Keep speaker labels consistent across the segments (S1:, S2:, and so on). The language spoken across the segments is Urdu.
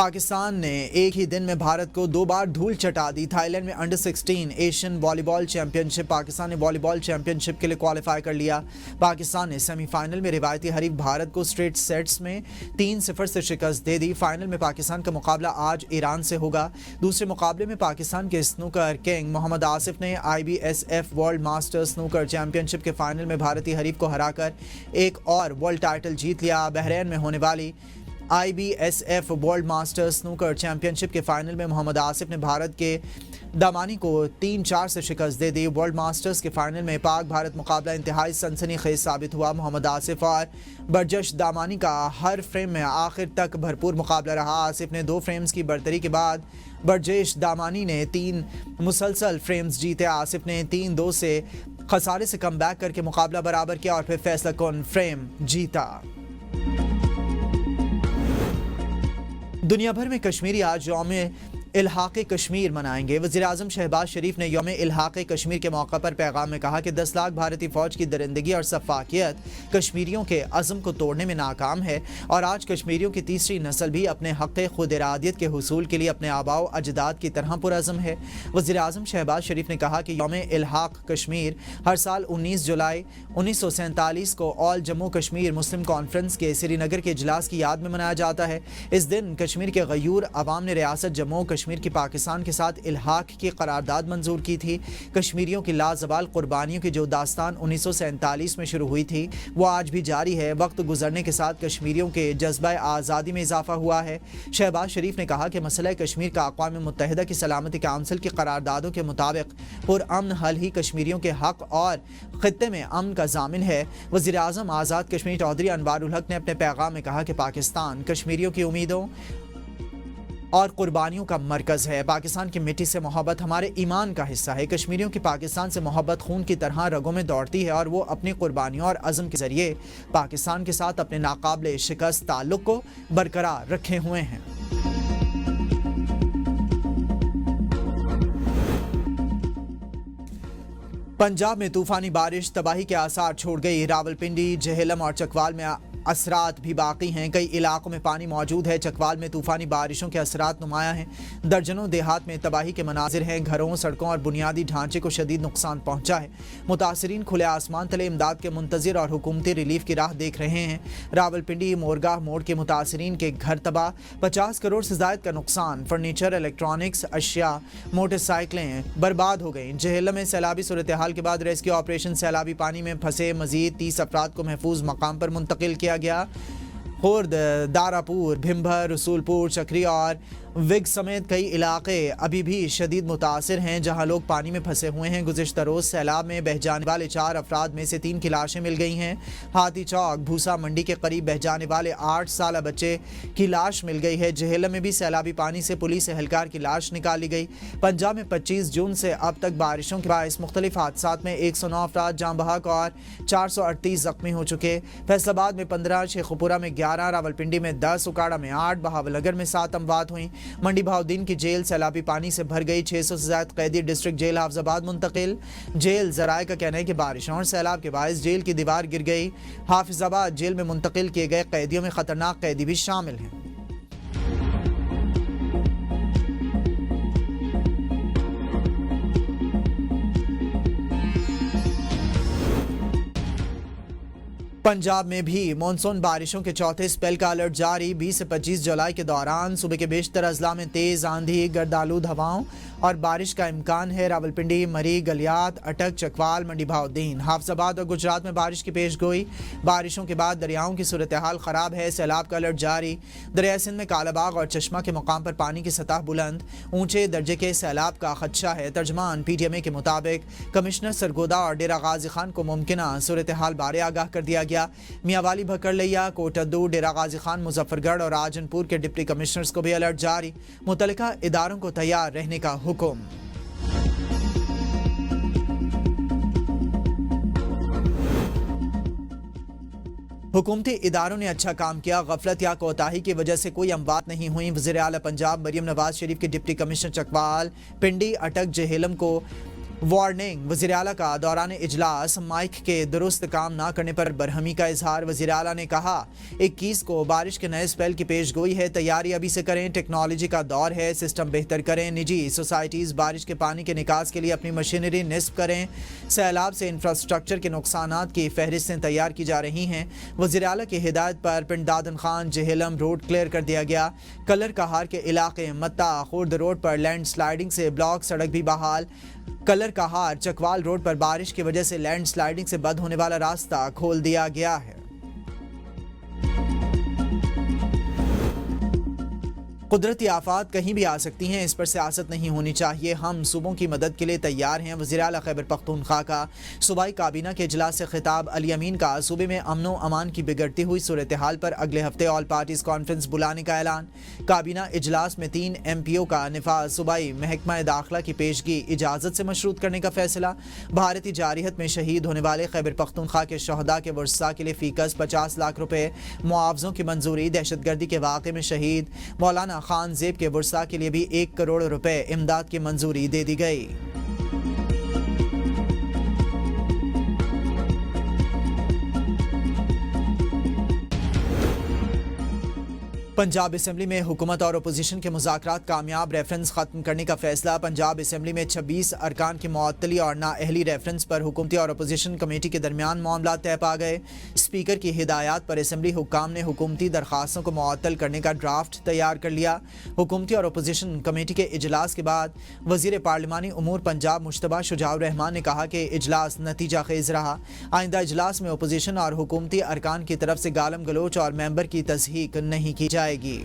S1: پاکستان نے ایک ہی دن میں بھارت کو 2 بار دھول چٹا دی۔ تھائی لینڈ میں انڈر 16 ایشین والی بال چیمپئن شپ، پاکستان نے والی بال چیمپئن شپ کے لیے کوالیفائی کر لیا۔ پاکستان نے سیمی فائنل میں روایتی حریف بھارت کو اسٹریٹ سیٹس میں 3-0 سے شکست دے دی۔ فائنل میں پاکستان کا مقابلہ آج ایران سے ہوگا۔ دوسرے مقابلے میں پاکستان کے سنوکر کنگ محمد آصف نے IBSF world master snooker championship کے فائنل میں بھارتی حریف کو ہرا کر ایک اور ورلڈ ٹائٹل جیت لیا۔ بحرین میں ہونے والی IBSF world master snooker championship کے فائنل میں محمد آصف نے بھارت کے دامانی کو 3-4 سے شکست دے دی۔ ورلڈ ماسٹرز کے فائنل میں پاک بھارت مقابلہ انتہائی سنسنی خیز ثابت ہوا۔ محمد آصف اور برجش دامانی کا ہر فریم میں آخر تک بھرپور مقابلہ رہا۔ آصف نے 2 فریمز کی برتری کے بعد برجش دامانی نے 3 مسلسل فریمز جیتے۔ آصف نے 3-2 سے خسارے سے کم بیک کر کے مقابلہ برابر کیا اور پھر فیصلہ کن فریم جیتا۔ دنیا بھر میں کشمیری آج یوم الحاق کشمیر منائیں گے۔ وزیراعظم شہباز شریف نے یوم الحاق کشمیر کے موقع پر پیغام میں کہا کہ 10 لاکھ بھارتی فوج کی درندگی اور شفافیت کشمیریوں کے عزم کو توڑنے میں ناکام ہے اور آج کشمیریوں کی تیسری نسل بھی اپنے حق خود ارادیت کے حصول کے لیے اپنے آباء و اجداد کی طرح پرعزم ہے۔ وزیراعظم شہباز شریف نے کہا کہ یوم الحاق کشمیر ہر سال 19 جولائی 1947 کو آل جموں کشمیر مسلم کانفرنس کے سری نگر کے اجلاس کی یاد میں منایا جاتا ہے۔ اس دن کشمیر کے غیور عوام نے ریاست جموں کشمیر کی پاکستان کے ساتھ الحاق کی قرارداد منظور کی تھی۔ کشمیریوں کی لازوال قربانیوں کی جو داستان 1947 میں شروع ہوئی تھی وہ آج بھی جاری ہے۔ وقت گزرنے کے ساتھ کشمیریوں کے جذبہ آزادی میں اضافہ ہوا ہے۔ شہباز شریف نے کہا کہ مسئلہ کشمیر کا اقوام متحدہ کی سلامتی کونسل کی قراردادوں کے مطابق پرامن حل ہی کشمیریوں کے حق اور خطے میں امن کا ضامن ہے۔ وزیر اعظم آزاد کشمیر چودھری انوار الحق نے اپنے پیغام میں کہا کہ پاکستان کشمیریوں کی امیدوں اور قربانیوں کا مرکز ہے۔ پاکستان کی مٹی سے محبت ہمارے ایمان کا حصہ ہے۔ کشمیریوں کی پاکستان سے محبت خون کی طرح رگوں میں دوڑتی ہے اور وہ اپنی قربانیوں اور عزم کے ذریعے پاکستان کے ساتھ اپنے ناقابل شکست تعلق کو برقرار رکھے ہوئے ہیں۔ پنجاب میں طوفانی بارش تباہی کے آثار چھوڑ گئی۔ راولپنڈی، جہلم اور چکوال میں اثرات بھی باقی ہیں۔ کئی علاقوں میں پانی موجود ہے۔ چکوال میں طوفانی بارشوں کے اثرات نمایاں ہیں۔ درجنوں دیہات میں تباہی کے مناظر ہیں۔ گھروں، سڑکوں اور بنیادی ڈھانچے کو شدید نقصان پہنچا ہے۔ متاثرین کھلے آسمان تلے امداد کے منتظر اور حکومتی ریلیف کی راہ دیکھ رہے ہیں۔ راولپنڈی مورگاہ موڑ کے متاثرین کے گھر تباہ، 50 کروڑ سے زائد کا نقصان، فرنیچر، الیکٹرانکس اشیاء، موٹر سائیکلیں برباد ہو گئیں۔ جہلم میں سیلابی صورتحال کے بعد ریسکیو آپریشن، سیلابی پانی میں پھنسے مزید 30 افراد کو محفوظ مقام پر منتقل کیا گیا۔ خورد، داراپور، بھمبھر، رسول پور، چکری اور وگ سمیت کئی علاقے ابھی بھی شدید متاثر ہیں جہاں لوگ پانی میں پھنسے ہوئے ہیں۔ گزشتہ روز سیلاب میں بہہ جانے والے 4 افراد میں سے 3 کی لاشیں مل گئی ہیں۔ ہاتھی چوک بھوسا منڈی کے قریب بہہ جانے والے 8 سالہ بچے کی لاش مل گئی ہے۔ جہلم میں بھی سیلابی پانی سے پولیس اہلکار کی لاش نکالی گئی۔ پنجاب میں 25 جون سے اب تک بارشوں کے باعث مختلف حادثات میں 109 افراد جاں بحق اور 438 زخمی ہو چکے۔ فیصل آباد میں 15، شیخوپورہ میں 11، راولپنڈی میں 10، اکاڑا میں 8، بہاول نگر میں 7 اموات ہوئیں۔ منڈی بہاؤدین کی جیل سیلابی پانی سے بھر گئی۔ 600 سے زائد قیدی ڈسٹرکٹ جیل حافظ آباد منتقل۔ جیل ذرائع کا کہنا ہے کہ بارشوں اور سیلاب کے باعث جیل کی دیوار گر گئی۔ حافظ آباد جیل میں منتقل کیے گئے قیدیوں میں خطرناک قیدی بھی شامل ہیں۔ پنجاب میں بھی مونسون بارشوں کے چوتھے اسپیل کا الرٹ جاری۔ 20 سے 25 جولائی کے دوران صوبے کے بیشتر اضلاع میں تیز آندھی، گرد آلود ہواؤں اور بارش کا امکان ہے۔ راولپنڈی، مری، گلیات، اٹک، چکوال، منڈی بہاؤدین، حافظ آباد اور گجرات میں بارش کی پیش گوئی۔ بارشوں کے بعد دریاؤں کی صورتحال خراب ہے۔ سیلاب کا الرٹ جاری۔ دریائے سندھ میں کالا باغ اور چشمہ کے مقام پر پانی کی سطح بلند، اونچے درجے کے سیلاب کا خدشہ ہے۔ ترجمان PTMA کے مطابق کمشنر سرگودا اور ڈیرہ غازی خان کو ممکنہ صورتحال بارے آگاہ کر دیا گیا۔ میاں والی، بھکرلیا، کوٹدو، ڈیرہ غازی خان، مظفر گڑھ اور راجن پور کے ڈپٹی کمشنرز کو بھی الرٹ جاری۔ متعلقہ اداروں کو تیار رہنے کا حکم۔ حکومتی اداروں نے اچھا کام کیا، غفلت یا کوتاہی کی وجہ سے کوئی اموات نہیں ہوئیں۔ وزیر اعلیٰ پنجاب مریم نواز شریف کے ڈپٹی کمشنر چکوال، پنڈی، اٹک، جہلم کو وارننگ، وزیر اعلیٰ کا دوران اجلاس مائک کے درست کام نہ کرنے پر برہمی کا اظہار۔ وزیر اعلیٰ نے کہا 21 کو بارش کے نئے اسپیل کی پیش گوئی ہے، تیاری ابھی سے کریں، ٹیکنالوجی کا دور ہے، سسٹم بہتر کریں، نجی سوسائٹیز بارش کے پانی کے نکاس کے لیے اپنی مشینری نصب کریں، سیلاب سے انفراسٹرکچر کے نقصانات کی فہرستیں تیار کی جا رہی ہیں۔ وزیر اعلیٰ کی ہدایت پر پنڈ دادن خان جہلم روڈ کلیئر کر دیا گیا۔ کلر کہار کے علاقے متا خورد روڈ پر لینڈ سلائیڈنگ سے بلاک، سڑک بھی بحال۔ کلر کہار چکوال روڈ پر بارش کی وجہ سے لینڈ سلائیڈنگ سے بند ہونے والا راستہ کھول دیا گیا ہے۔ قدرتی آفات کہیں بھی آ سکتی ہیں، اس پر سیاست نہیں ہونی چاہیے، ہم صوبوں کی مدد کے لیے تیار ہیں۔ وزیر اعلیٰ خیبر پختونخوا کا صوبائی کابینہ کے اجلاس سے خطاب۔ علی امین کا صوبے میں امن و امان کی بگڑتی ہوئی صورتحال پر اگلے ہفتے آل پارٹیز کانفرنس بلانے کا اعلان۔ کابینہ اجلاس میں 3 MPO کا نفاذ صوبائی محکمہ داخلہ کی پیشگی اجازت سے مشروط کرنے کا فیصلہ۔ بھارتی جارحیت میں شہید ہونے والے خیبر پختونخوا کے شہداء کے ورثاء کے لیے فی کس 50 لاکھ روپے معاوضوں کی منظوری۔ دہشت گردی کے واقعے میں شہید مولانا خان زیب کے ورثاء کے لیے بھی 1 کروڑ روپے امداد کی منظوری دے دی گئی۔ پنجاب اسمبلی میں حکومت اور اپوزیشن کے مذاکرات کامیاب، ریفرنس ختم کرنے کا فیصلہ۔ پنجاب اسمبلی میں 26 ارکان کی معطلی اور نااہلی ریفرنس پر حکومتی اور اپوزیشن کمیٹی کے درمیان معاملات طے پا گئے۔ اسپیکر کی ہدایات پر اسمبلی حکام نے حکومتی درخواستوں کو معطل کرنے کا ڈرافٹ تیار کر لیا۔ حکومتی اور اپوزیشن کمیٹی کے اجلاس کے بعد وزیر پارلیمانی امور پنجاب مشتبہ شجاع الرحمان نے کہا کہ اجلاس نتیجہ خیز رہا۔ آئندہ اجلاس میں اپوزیشن اور حکومتی ارکان کی طرف سے گالم گلوچ اور ممبر کی تصحیح نہیں کی جائے گی۔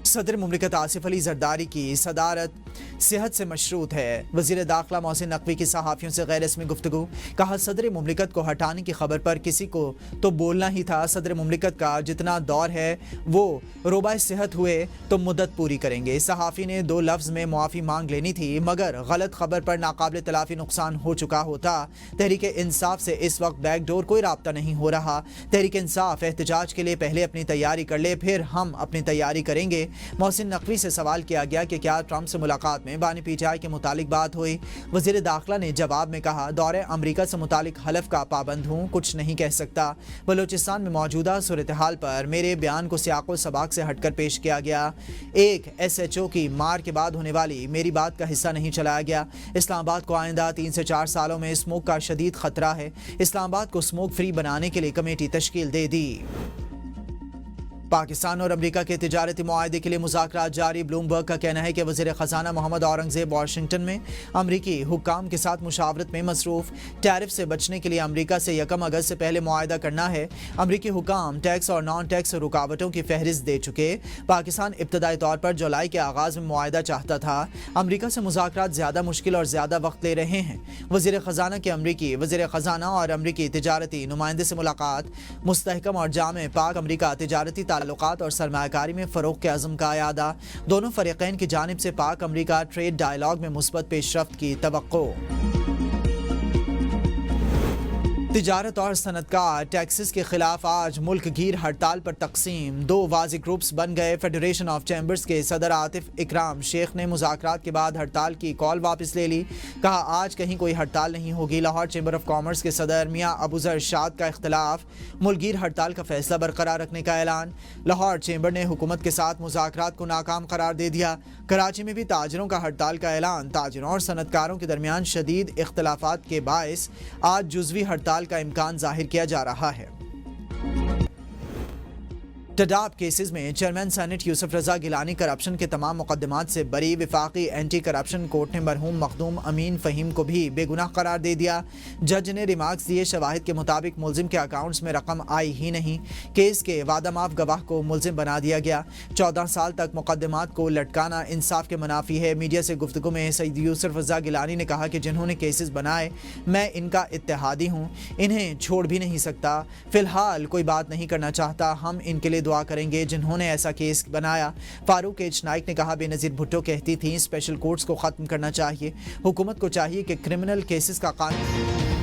S1: صدر مملکت آصف علی زرداری کی صدارت صحت سے مشروط ہے۔ وزیر داخلہ محسن نقوی کی صحافیوں سے غیر رسمی گفتگو، کہا صدر مملکت کو ہٹانے کی خبر پر کسی کو تو بولنا ہی تھا۔ صدر مملکت کا جتنا دور ہے وہ روبہ صحت ہوئے تو مدت پوری کریں گے۔ صحافی نے 2 لفظ میں معافی مانگ لینی تھی، مگر غلط خبر پر ناقابل تلافی نقصان ہو چکا ہوتا۔ تحریک انصاف سے اس وقت بیک ڈور کوئی رابطہ نہیں ہو رہا۔ تحریک انصاف احتجاج کے لیے پہلے اپنی تیاری کر لے، پھر ہم اپنی تیاری کریں گے۔ محسن نقوی سے سوال کیا گیا کہ کیا ٹرمپ سے ملاقات میں بانی پی ٹی آئی کے متعلق بات ہوئی۔ وزیر داخلہ نے جواب میں کہا دورے امریکہ سے متعلق حلف کا پابند ہوں، کچھ نہیں کہہ سکتا۔ بلوچستان میں موجودہ صورتحال پر میرے بیان کو سیاق و سباق سے ہٹ کر پیش کیا گیا۔ ایک SHO کی مار کے بعد ہونے والی میری بات کا حصہ نہیں چلایا گیا۔ اسلام آباد کو آئندہ 3 سے 4 سالوں میں اسموک کا شدید خطرہ ہے۔ اسلام آباد کو اسموک فری بنانے کے لیے کمیٹی تشکیل دے دی۔ پاکستان اور امریکہ کے تجارتی معاہدے کے لیے مذاکرات جاری۔ بلومبرگ کا کہنا ہے کہ وزیر خزانہ محمد اورنگزیب واشنگٹن میں امریکی حکام کے ساتھ مشاورت میں مصروف۔ ٹیرف سے بچنے کے لیے امریکہ سے 1 اگست سے پہلے معاہدہ کرنا ہے۔ امریکی حکام ٹیکس اور نان ٹیکس رکاوٹوں کی فہرست دے چکے۔ پاکستان ابتدائی طور پر جولائی کے آغاز میں معاہدہ چاہتا تھا۔ امریکہ سے مذاکرات زیادہ مشکل اور زیادہ وقت لے رہے ہیں۔ وزیر خزانہ کے امریکی وزیر خزانہ اور امریکی تجارتی نمائندے سے ملاقات۔ مستحکم اور جامع پاک امریکہ تجارتی تعلقات اور سرمایہ کاری میں فروغ کے عزم کا اعادہ۔ دونوں فریقین کی جانب سے پاک امریکہ ٹریڈ ڈائیلاگ میں مثبت پیش رفت کی توقع۔ تجارت اور صنعت کار ٹیکسز کے خلاف آج ملک گیر ہڑتال پر تقسیم۔ 2 واضح گروپس بن گئے۔ فیڈریشن آف چیمبرز کے صدر عاطف اکرام شیخ نے مذاکرات کے بعد ہڑتال کی کال واپس لے لی۔ کہا آج کہیں کوئی ہڑتال نہیں ہوگی۔ لاہور چیمبر آف کامرس کے صدر میاں ابوذر ارشاد کا اختلاف، ملک گیر ہڑتال کا فیصلہ برقرار رکھنے کا اعلان۔ لاہور چیمبر نے حکومت کے ساتھ مذاکرات کو ناکام قرار دے دیا۔ کراچی میں بھی تاجروں کا ہڑتال کا اعلان۔ تاجروں اور صنعت کاروں کے درمیان شدید اختلافات کے باعث آج جزوی ہڑتال کا امکان ظاہر کیا جا رہا ہے۔ ٹڈاپ کیسز میں چیئرمین سینٹ یوسف رضا گیلانی کرپشن کے تمام مقدمات سے بری۔ وفاقی اینٹی کرپشن کورٹ نے مرحوم مخدوم امین فہیم کو بھی بے گناہ قرار دے دیا۔ جج نے ریمارکس دیے، شواہد کے مطابق ملزم کے اکاؤنٹس میں رقم آئی ہی نہیں۔ کیس کے وعدہ ماف گواہ کو ملزم بنا دیا گیا۔ 14 سال تک مقدمات کو لٹکانا انصاف کے منافی ہے۔ میڈیا سے گفتگو میں سید یوسف رضا گیلانی نے کہا کہ جنہوں نے کیسز بنائے میں ان کا اتحادی ہوں، انہیں چھوڑ بھی نہیں سکتا۔ فی الحال کوئی بات نہیں کرنا چاہتا، ہم ان کے لیے دعا کریں گے جنہوں نے ایسا کیس بنایا۔ فاروق ایچ نائک نے کہا بے نظیر بھٹو کہتی تھیں اسپیشل کورٹس کو ختم کرنا چاہیے، حکومت کو چاہیے کہ کرمنل کیسز کا قانون